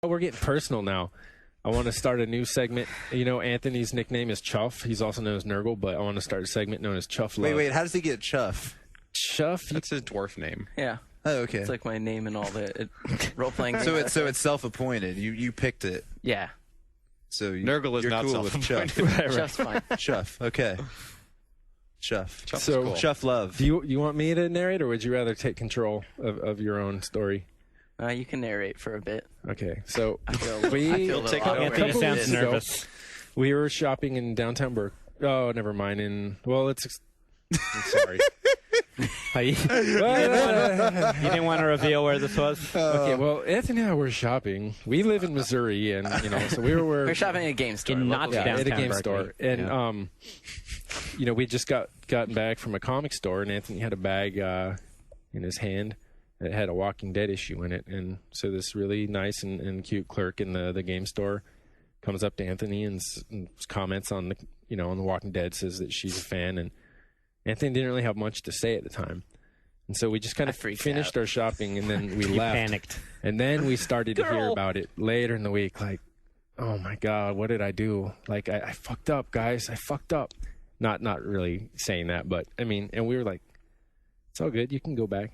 we're getting personal now. I want to start a new segment. You know, Anthony's nickname is Chuff. He's also known as Nurgle, but I want to start a segment known as Chuff Love. Wait, how does he get Chuff? Chuff? That's his dwarf name. Yeah. Oh, okay. It's like my name and all the role-playing So games. it's self-appointed. You picked it. Yeah. So Nurgle is you're not cool with Chuff. self-appointed. Chuff's fine. Chuff. Okay. Chuff. Chuff's So- cool. Chuff Love. Do you want me to narrate, or would you rather take control of your own story? You can narrate for a bit. Okay, so I feel we a little take awkward. Anthony couple sounds weeks ago, nervous. We were shopping in downtown Burke. Oh, never mind. I'm sorry. You didn't want to reveal where this was? Okay, well, Anthony and I were shopping. We live in Missouri, and so we were We're shopping at a game store. In local not game. at a downtown game Berkeley. store, and we just gotten back from a comic store, and Anthony had a bag in his hand that had a Walking Dead issue in it, and so this really nice and cute clerk in the game store comes up to Anthony and comments on the on the Walking Dead, says that she's a fan, and Anthony didn't really have much to say at the time. And so we just kind of finished our shopping, and then we left. Panicked. And then we started to hear about it later in the week, like, oh my God, what did I do? Like, I fucked up, guys. I fucked up. Not really saying that, but I mean, and we were like, it's all good. You can go back.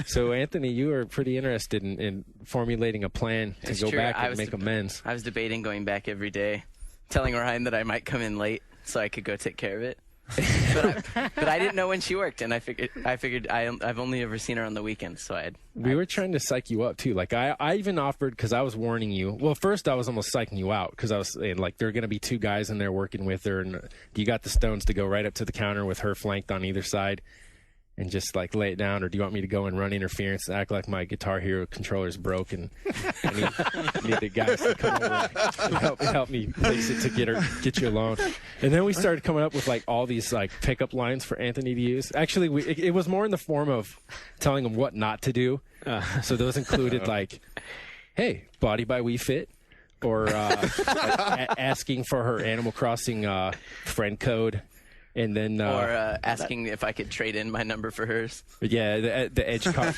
So, Anthony, you were pretty interested in formulating a plan to It's go true. back and make amends. I was debating going back every day, telling Ryan that I might come in late so I could go take care of it. but I didn't know when she worked, and I figured I've only ever seen her on the weekends, so We were trying to psych you up too. Like I even offered, because I was warning you. Well, first I was almost psyching you out because I was saying, like, there are going to be two guys in there working with her, and you got the stones to go right up to the counter with her flanked on either side and just like lay it down, or do you want me to go and run interference and act like my Guitar Hero controller's broken? I need the guys to come over and help me fix it to get you alone. And then we started coming up with like all these like pickup lines for Anthony to use. Actually, it was more in the form of telling him what not to do. So those included like, hey, body by Wii Fit, or asking for her Animal Crossing friend code. And then, or asking if I could trade in my number for hers. Yeah, the edge card.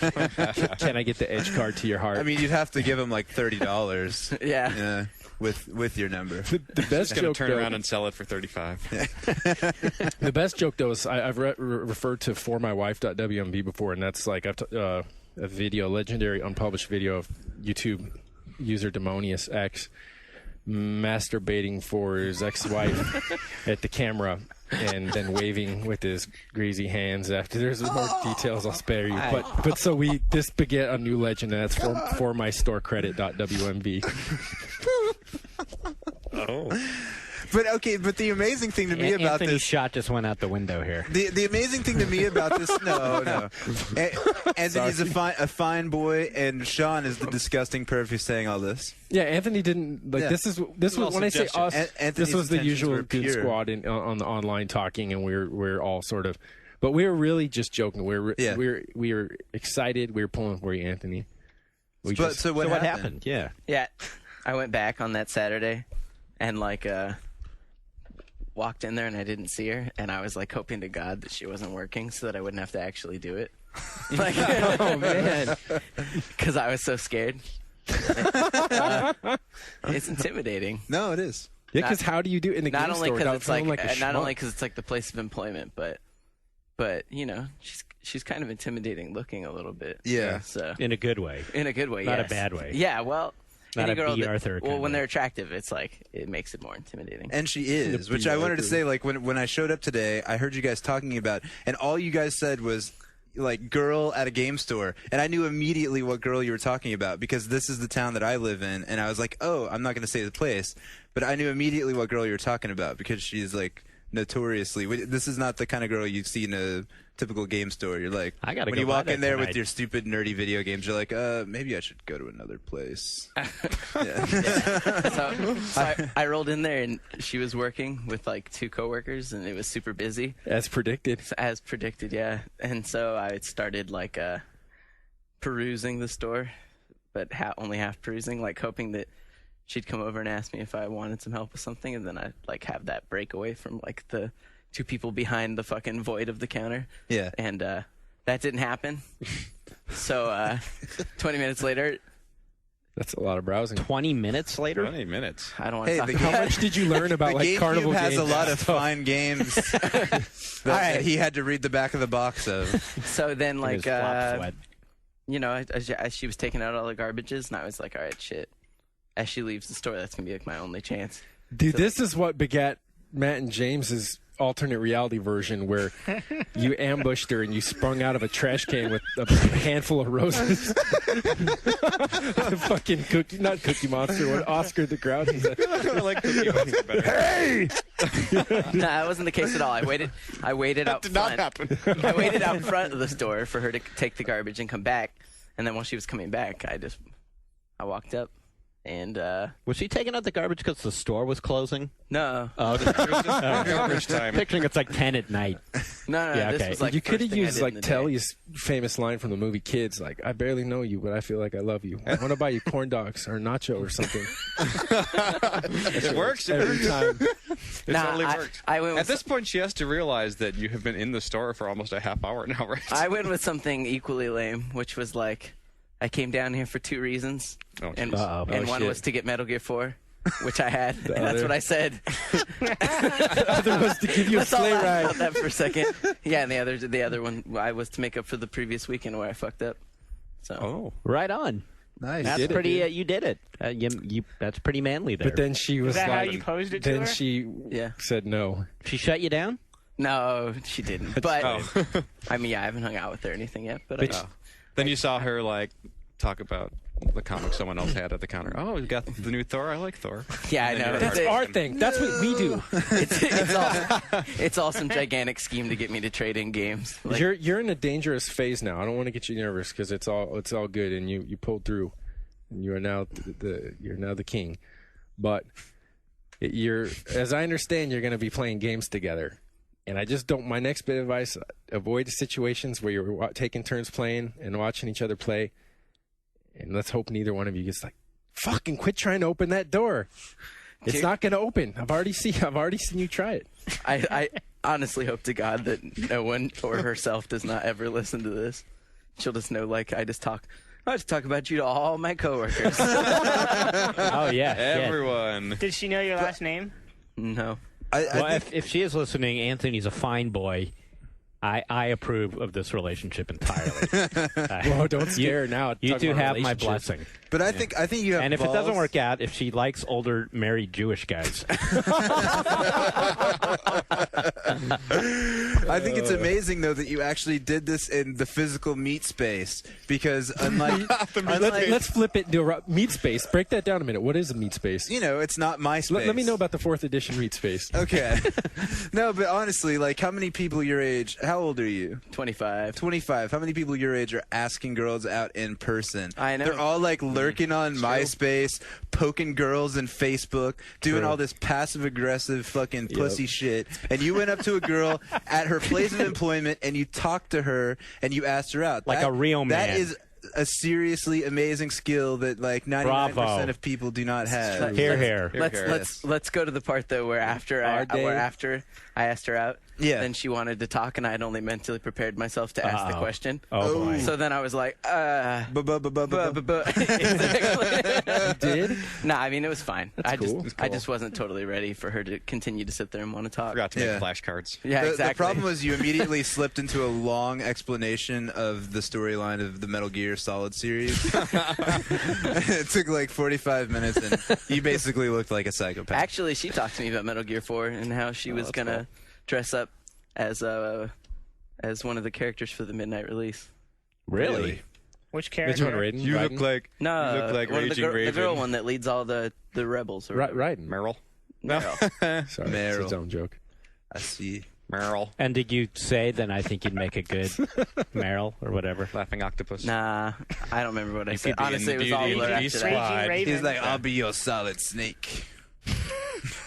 Can I get the edge card to your heart? I mean, you'd have to give him like $30. Yeah. With your number. The best Just gonna joke, turn though, around and sell it for $35. the best joke though is I've referred to formywife.wmb before, and that's like a video, legendary unpublished video of YouTube user Demonius X masturbating for his ex-wife at the camera and then waving with his greasy hands. After there's more details, I'll spare you. But so this beget a new legend, and that's for my store credit.wmb. But the amazing thing to me about Anthony's this shot just went out the window here. The amazing thing to me about this, no. Anthony's a fine boy, and Sean is the disgusting perv who's saying all this. Yeah, Anthony didn't like. Yeah. This was when I say us. Anthony's This was the intentions usual were Goon pure. Squad on the online talking, and we're all sort of, but we were really just joking. We were excited. We were pulling for you, Anthony. So what happened? Yeah. Yeah, I went back on that Saturday, and like walked in there, and I didn't see her, and I was like hoping to God that she wasn't working so that I wouldn't have to actually do it. Like, oh man, because I was so scared. It's intimidating. No, it is. yeah. Because how do you do it in the Not game only store because without it's like feeling a not schmuck? only because it's like the place of employment, but you know, she's kind of intimidating looking a little bit. Yeah. So In a good way. in a good way, Not a yes. bad way. Yeah, well, Not any a girl B. that- Arthur well, kind when of- they're attractive, it's like it makes it more intimidating. And she is, which I wanted to say, like, when I showed up today, I heard you guys talking about, and all you guys said was, like, girl at a game store. And I knew immediately what girl you were talking about, because this is the town that I live in. And I was like, oh, I'm not going to say the place. But I knew immediately what girl you were talking about, because she's, like, notoriously, this is not the kind of girl you see in a typical game store. You're like, I gotta when go you by walk there in there tonight. with your stupid nerdy video games, you're like, maybe I should go to another place. So I rolled in there, and she was working with like two coworkers, and it was super busy. as predicted. As predicted, yeah. And so I started like perusing the store, but only half perusing, like hoping that she'd come over and ask me if I wanted some help with something, and then I'd like have that break away from like the two people behind the fucking void of the counter. Yeah. And that didn't happen. So 20 minutes later, That's a lot of browsing. 20 minutes later? 20 minutes. I don't want to Hey, talk the about How much did you learn about The like GameCube carnival has games? a lot of fine games that he had to read the back of the box of. So then, His like, flop sweat. you know, as she was taking out all the garbages, and I was like, all right, shit. As she leaves the store, that's going to be like my only chance. Dude, this is what begat Matt and James's alternate reality version, where you ambushed her and you sprung out of a trash can with a handful of roses. The fucking not Cookie Monster, what Oscar the Grouch said. I like Cookie Monster better. Hey! No, that wasn't the case at all. I waited out Did front. not happen. I waited out front of the store for her to take the garbage and come back. And then while she was coming back, I walked up and Was she taking out the garbage because the store was closing? no, Oh, It was just garbage time. picturing it's like 10 at night. no. Yeah, This okay. was like You could first have thing I used did in like the day. Telly's famous line from the movie Kids, like, I barely know you, but I feel like I love you. I want to buy you corn dogs or nacho or something. It works. Every time. It Nah, totally worked. I went with At this point, she has to realize that you have been in the store for almost a half hour now, right? I went with something equally lame, which was like, I came down here for 2 reasons, Oh, and Uh-oh. Oh, one shit. was to get Metal Gear 4, which I had, and that's other- what I said. The other was to give you a Let's all sleigh laugh ride. about that for a second. Yeah, and the other one I was to make up for the previous weekend where I fucked up. So Oh. Right on. Nice. That's did it, pretty. dude. You did it. That's pretty manly there. But then she was Is that how like, you posed it to then her? she Yeah. said no. she shut you down. no, she didn't. But Oh. I mean, yeah, I haven't hung out with her or anything yet. But Bitch. I, Then you saw her like talk about the comic someone else had at the counter. Oh, you got the new Thor. I like Thor. yeah, I And then know. you That's were our thing. That's what we do. It's all some gigantic scheme to get me to trade in games. Like, You're in a dangerous phase now. I don't want to get you nervous because it's all good and you pulled through, and you are now you're now the king. But as I understand, you're going to be playing games together, and I just don't. My next bit of advice: avoid situations where you're taking turns playing and watching each other play, and let's hope neither one of you gets like, fucking quit trying to open that door. It's not going to open. I've already seen you try it. I honestly hope to God that no one or herself does not ever listen to this. She'll just know, like, I just talk about you to all my coworkers. Oh yeah. Everyone. Did she know your last name? No. I Well, think, if she is listening, Anthony's a fine boy. I approve of this relationship entirely. Whoa, don't scare her now. You Talk two about have my relationships. blessing. but I think you have. And if it balls. doesn't work out, if she likes older married Jewish guys, I think it's amazing though that you actually did this in the physical meat space because unlike Let's flip it into a meat space. Break that down a minute. What is a meat space? it's not my space. Let me know about the 4th edition meat space. Okay. No, but honestly, like how many people your age? How old are you? 25. 25. How many people your age are asking girls out in person? I know. They're all like lurking on MySpace, poking girls in Facebook, doing all this passive aggressive fucking pussy shit. And you went up to a girl at her place of employment and you talked to her and you asked her out. Like a real That man. is a seriously amazing skill that like 99% Bravo. of people do not have. here. Let's go to the part though where after I asked her out. Yeah. Then she wanted to talk, and I had only mentally prepared myself to ask the Uh-oh. question. Oh boy. So then I was like, Bu-bu-bu-bu-bu-bu. Exactly. Did? Nah, I mean, it was fine. I cool. just wasn't totally ready for her to continue to sit there and want to talk. Forgot to make Yeah. flashcards. Yeah, The exactly. problem was you immediately slipped into a long explanation of the storyline of the Metal Gear Solid series. It took like 45 minutes, and you basically looked like a psychopath. Actually, she talked to me about Metal Gear 4 and how she was gonna dress up as one of the characters for the midnight release. Really? Which Which character? one, Raiden? You look like No, you look like one of Raging the Raven. girl one that leads all the rebels. Or Raiden. Meryl. Meryl. Sorry, Meryl. it's its own joke. I see. Meryl. And did you say then I think you'd make a good Meryl or whatever? Laughing octopus. Nah, I don't remember what I said. could be in Honestly, it was Beauty all and blur the after Beast that. Squad. Raging Raven. He's like, I'll be your solid snake.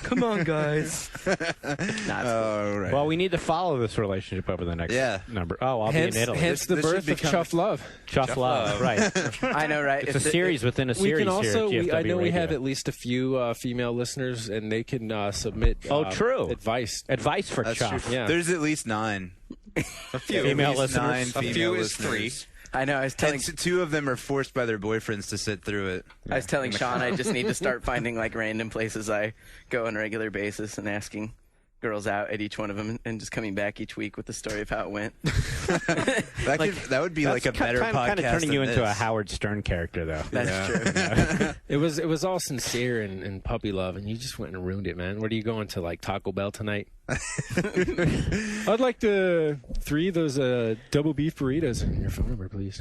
Come on, guys. Nah, it's cool. All right. Well, we need to follow this relationship over the next number. Oh, I'll Hence, be in Italy. hence the This should birth of become- Chuff Love. Chuff Love, right? I know, right? It's a series within a We series can also. here at GFW I know we Radio. have at least a few female listeners, and they can submit. True. Advice. Advice for That's Chuff. true. Yeah. There's at least 9. A few. Female At least listeners. 9 A female few is listeners. 3. I know. I was telling And two of them are forced by their boyfriends to sit through it. I was telling Sean I just need to start finding like random places I go on a regular basis and asking girls out at each one of them and just coming back each week with the story of how it went. That would be like a better podcast. Kind of turning than you into this. a Howard Stern character, though. That's true. It was all sincere and puppy love, and you just went and ruined it, man. What are you going to, like Taco Bell tonight? I'd like 3 of those double beef burritos. Your phone number, please.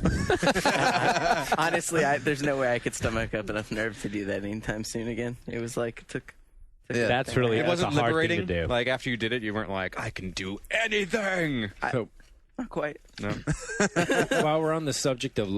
Honestly, there's no way I could stomach up enough nerve to do that anytime soon again. It was like took Yeah. That's It that's wasn't a hard liberating. thing to do. Like after you did it, you weren't like, I can do anything. So not quite. No. while we're on the subject of